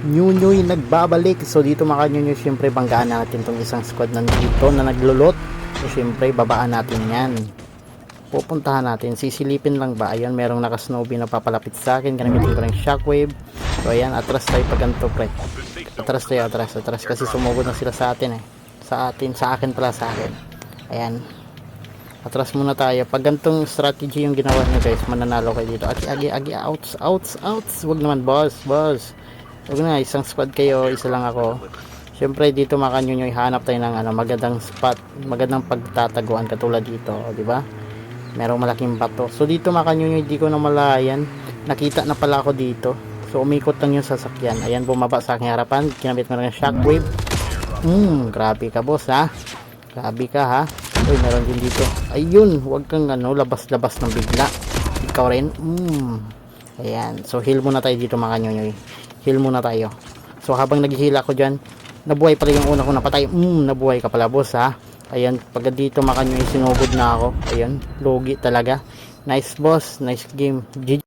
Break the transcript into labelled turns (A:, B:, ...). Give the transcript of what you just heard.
A: Nyunyoy nagbabalik. So dito mga Nyunyoy, syempre banggaan natin tong isang squad nandito na naglulot. So syempre babaan natin yan. Pupuntahan natin, sisilipin lang ba. Ayun, merong naka-snowbee na papalapit sa akin. Gamitin ko ng shockwave. So ayan, atras tayo pag ganito pre. Atras tayo, atras kasi sumugod na sila sa atin sa akin pala, sa akin. Ayan, atras muna tayo. Pag gantong strategy yung ginawa nyo guys, mananalo kayo dito. Agi, outs. Wag naman boss. Wag na, isang squad kayo, isa lang ako. Syempre dito mga Nyunyoy, hanap tayo ng magandang spot, magandang pagtataguan katulad dito, di ba? Merong malaking bato. So dito mga Nyunyoy, di ko na malayan. Nakita na pala ako dito. So umikot lang yung sasakyan. Ayan, bumaba sa aking harapan. Kinabit mo na yung shockwave. Grabe ka boss ha. Grabe ka ha. Uy, meron din dito. Ayun, huwag kang labas-labas ng bigla. Ikaw rin. Ayan. So heal muna tayo dito mga Nyunyoy. Heal muna tayo. So habang naghihila ko dyan, nabuhay pala yung una ko napatay. Nabuhay ka pala boss ha. Ayan, pag dito mga Nyunyoy, sinugod na ako. Ayan, logi talaga. Nice boss, nice game. GG.